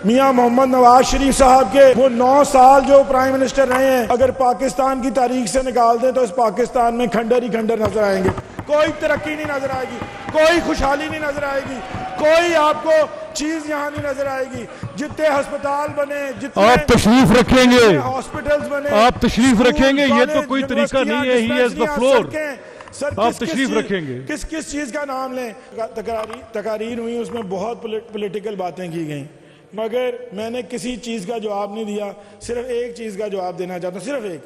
मियां मोहम्मद नवाज शरीफ साहब के वो 9 साल जो प्राइम मिनिस्टर रहे हैं, अगर पाकिस्तान की तारीख से निकाल दें तो इस पाकिस्तान में खंडर ही खंडर नजर आएंगे। कोई तरक्की नहीं नजर आएगी, कोई खुशहाली नहीं नजर आएगी, कोई आपको चीज यहाँ नहीं नजर आएगी। जितने अस्पताल बने, जितने आप तशरीफ रखेंगे, हॉस्पिटल्स बने, आप तशरीफ रखेंगे, ये तो कोई तरीका नहीं है। He has the floor. Sir आप तशरीफ रखेंगे। किस किस चीज का नाम लें? तकारीर हुई, उसमें बहुत पॉलिटिकल बातें की गई, मगर मैंने किसी चीज का जवाब नहीं दिया। सिर्फ एक चीज का जवाब देना चाहता हूँ, सिर्फ एक।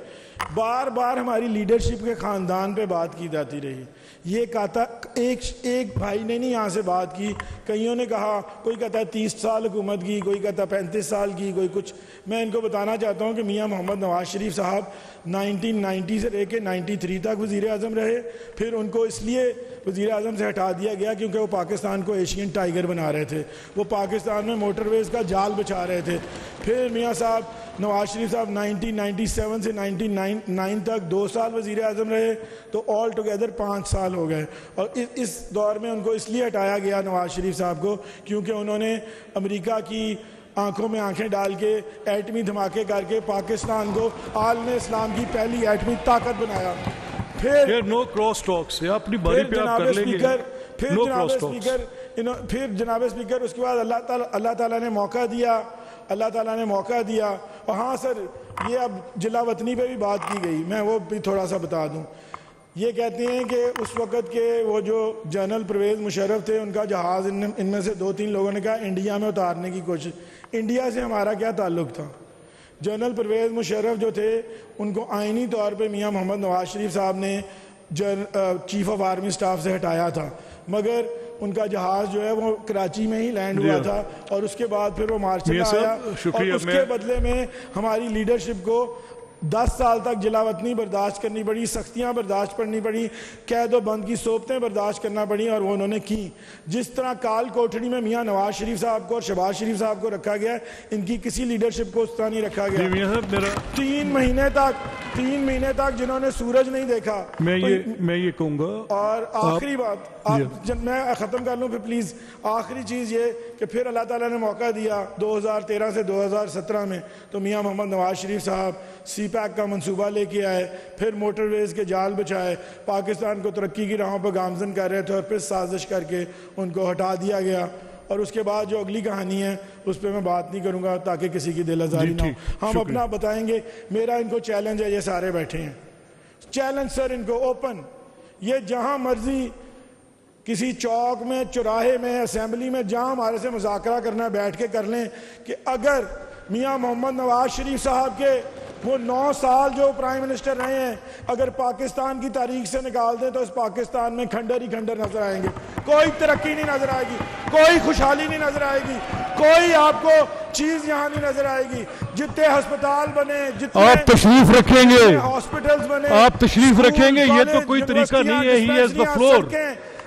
बार बार हमारी लीडरशिप के खानदान पे बात की जाती रही। ये कहता एक भाई ने नहीं यहाँ से बात की, कईयों ने कहा, कोई कहता है 30 साल हुकूमत की, कोई कहता है 35 साल की, कोई कुछ। मैं इनको बताना चाहता हूँ कि मियाँ मोहम्मद नवाज शरीफ साहब 1990 से लेके 93 तक वज़ीर आज़म रहे। फिर उनको इसलिए वज़ीर आज़म से हटा दिया गया क्योंकि वो पाकिस्तान को एशियन टाइगर बना रहे थे, वो पाकिस्तान में मोटरवेज़ का जाल बिछा रहे थे। फिर मियाँ साहब नवाज शरीफ साहब 1997 से 1999 तक 2 साल वज़ीर आज़म रहे, तो ऑल टुगेदर 5 साल हो गए। और इस दौर में उनको इसलिए हटाया गया नवाज शरीफ साहब को क्योंकि उन्होंने अमेरिका की आंखों में आंखें डाल के एटमी धमाके करके पाकिस्तान को आलम इस्लाम की पहली एटमी ताकत बनाया। फिर नो क्रॉस टॉक्स, अपनी बारी पे आप कर लेंगे। फिर जनाब स्पीकर उसके बाद अल्लाह ताला ने मौका दिया, अल्लाह ताला ने मौका दिया। और हाँ सर, ये अब जिला वतनी पे भी बात की गई, मैं वो भी थोड़ा सा बता दूं। ये कहते हैं कि उस वक़्त के वो जो जनरल परवेज़ मुशर्रफ थे, उनका जहाज़ इनमें से 2-3 लोगों ने कहा इंडिया में उतारने की कोशिश। इंडिया से हमारा क्या ताल्लुक़ था? जनरल परवेज़ मुशर्रफ जो थे, उनको आइनी तौर पे मियां मोहम्मद नवाज शरीफ साहब ने चीफ ऑफ आर्मी स्टाफ से हटाया था, मगर उनका जहाज़ जो है वो कराची में ही लैंड हुआ था और उसके बाद फिर वो मार्च में आया। और उसके बदले में हमारी लीडरशिप को 10 साल तक जिलावतनी बर्दाश्त करनी पड़ी, सख्तियाँ बर्दाश्त करनी पड़ी, कैद व बंद की सोबतें बर्दाश्त करना पड़ी, और वो उन्होंने की। जिस तरह काल कोठड़ी में मियां नवाज शरीफ साहब को और शहबाज शरीफ साहब को रखा गया, इनकी किसी लीडरशिप को उस तरह नहीं रखा गया। 3 महीने तक जिन्होंने सूरज नहीं देखा। मैं ये कहूँगा, और आखिरी बात मैं ख़त्म कर लूँ फिर प्लीज़। आखिरी चीज़ ये कि फिर अल्लाह ताला ने मौका दिया 2013 से 2017 में, तो मियां मोहम्मद नवाज शरीफ साहब CPAC का मंसूबा लेके आए, फिर मोटरवेज़ के जाल बिछाए, पाकिस्तान को तरक्की की राहों पर गामजन कर रहे थे, और फिर साजिश करके उनको हटा दिया गया। और उसके बाद जो अगली कहानी है उस पर मैं बात नहीं करूँगा ताकि किसी की दिल आज़ारी ना हो। हम अपना बताएंगे। मेरा इनको चैलेंज है, ये सारे बैठे हैं, चैलेंज सर इनको ओपन। ये जहाँ मर्जी किसी चौक में, चौराहे में, असेंबली में, जहाँ हमारे से मुज़ाकरा करना है बैठ के कर लें कि अगर मियां मोहम्मद नवाज शरीफ साहब के वो 9 साल जो प्राइम मिनिस्टर रहे हैं, अगर पाकिस्तान की तारीख से निकाल दें तो इस पाकिस्तान में खंडर ही खंडर नजर आएंगे। कोई तरक्की नहीं नजर आएगी, कोई खुशहाली नहीं नजर आएगी, कोई आपको चीज यहाँ नहीं नजर आएगी। जितने अस्पताल बने, जितने आप तशरीफ रखेंगे, हॉस्पिटल्स बने, आप तशरीफ रखेंगे, ये तो कोई तरीका नहीं है। He has the floor.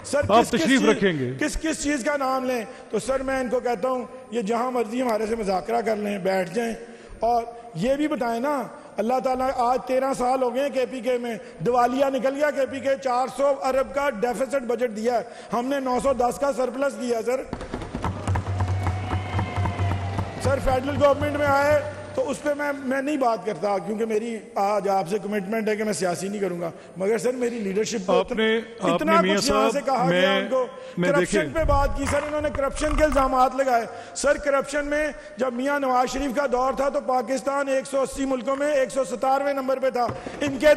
Sir आप तशरीफ रखेंगे, किस किस चीज का नाम लें? तो सर मैं इनको कहता हूँ, ये जहां मर्जी हमारे से मुज़ाकरा कर लें, बैठ जाएं, और ये भी बताएं ना, अल्लाह ताला आज 13 साल हो गए KPK में, दिवालिया निकल गया KPK, 400 अरब का डेफिसिट बजट दिया है, हमने 910 का सरप्लस दिया। सर फेडरल गवर्नमेंट में आए तो उस पर मैं नहीं बात करता क्योंकि मेरी आज आपसे कमिटमेंट है कि मैं सियासी नहीं करूंगा, मगर सर मेरी लीडरशिप को इतना कुछ यहाँ से कहा गया उनको। करप्शन पे बात की सर, इन्होंने करप्शन के इल्जामात लगाए। सर करप्शन में जब मियां नवाज शरीफ का दौर था तो पाकिस्तान 180 मुल्कों में 197वें नंबर पे था। इनके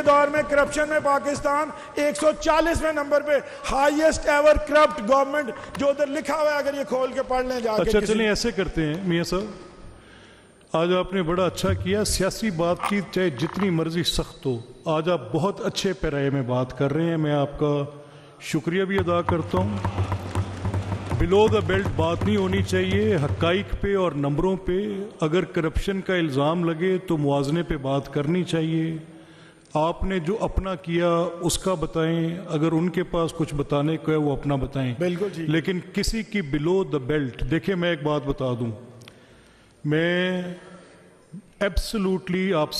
दौर में करप्शन में पाकिस्तान 140वें नंबर पे, हाईएस्ट एवर करप्ट गवर्नमेंट, जो उधर लिखा हुआ है, अगर ये खोल के पढ़ लें जाके। अच्छा चलिए ऐसे करते हैं मियां साहब, आज आपने बड़ा अच्छा किया। सियासी बातचीत चाहे जितनी मर्जी सख्त हो, आज आप बहुत अच्छे पैराए में बात कर रहे हैं, मैं आपका शुक्रिया भी अदा करता हूँ। बिलो द बेल्ट बात नहीं होनी चाहिए, हकाइक पे और नंबरों पे। अगर करप्शन का इल्ज़ाम लगे तो मुआवजे पे बात करनी चाहिए। आपने जो अपना किया उसका बताएं, अगर उनके पास कुछ बताने को है वो अपना बताएं, बिल्कुल जी। लेकिन किसी की बिलो द बेल्ट। देखिए मैं एक बात बता दूं, मैं एब्सोल्युटली आप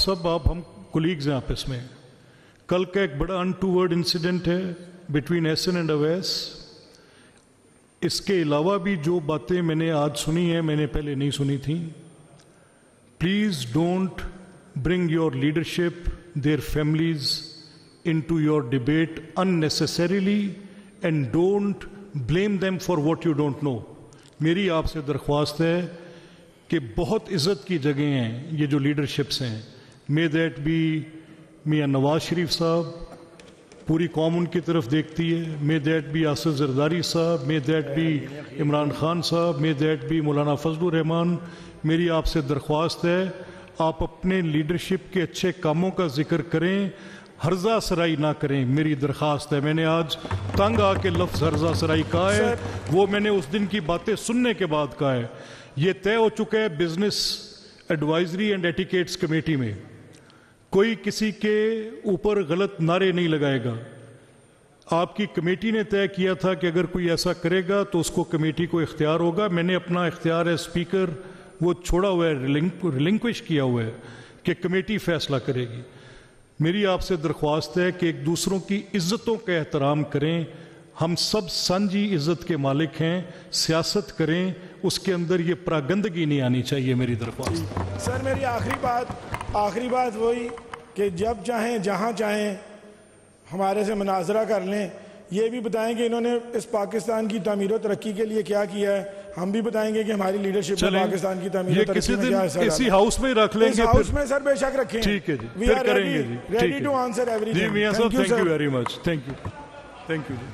हम कोलीग्स हैं आपस में। कल का एक बड़ा अनटूवर्ड इंसिडेंट है बिटवीन SN एंड अवैस। इसके अलावा भी जो बातें मैंने आज सुनी हैं, मैंने पहले नहीं सुनी थी। Please don't bring your leadership, their families into your debate unnecessarily and don't blame them for what you don't know. मेरी आपसे दरख्वास्त है कि बहुत इज़्ज़त की जगह हैं ये जो लीडरशिप्स हैं, मे दैट बी मियाँ नवाज शरीफ साहब, पूरी कौम उनकी तरफ देखती है, may that B Asif Zardari साहब, may that B Imran Khan साहब, मे दैट बी मौलाना फजलुर रहमान। मेरी आपसे दरख्वास्त है आप अपने लीडरशिप के अच्छे कामों का जिक्र करें, हर्जा सराई ना करें, मेरी दरख्वास्त है। मैंने आज तंग आके लफ्ज़ हर्जा सराई कहा है, वो मैंने उस दिन की बातें सुनने के बाद कहा है। ये तय हो चुका है business advisory and etiquettes committee में, कोई किसी के ऊपर गलत नारे नहीं लगाएगा। आपकी कमेटी ने तय किया था कि अगर कोई ऐसा करेगा तो उसको कमेटी को इख्तियार होगा। मैंने अपना इख्तियार है स्पीकर वो छोड़ा हुआ है, रिलिंक्विश किया हुआ है कि कमेटी फैसला करेगी। मेरी आपसे दरख्वास्त है कि एक दूसरों की इज्जतों का एहतराम करें, हम सब सांझी इज्जत के मालिक हैं, सियासत करें, उसके अंदर ये प्रागंदगी नहीं आनी चाहिए, मेरी दरख्वास्त। सर मेरी आखिरी बात वही कि जब चाहें जहां चाहें हमारे से मुनाजरा कर लें, ये भी बताएं कि इन्होंने इस पाकिस्तान की तामीर और तरक्की के लिए क्या किया है, हम भी बताएंगे कि हमारी लीडरशिप में पाकिस्तान की तामीर और तरक्की में क्या हिस्सा इसी हाउस में रख लेंगे, इस हाउस में सर बेशक रखें। ठीक है जी, we are ready to answer everything. Thank you very much, thank you ji.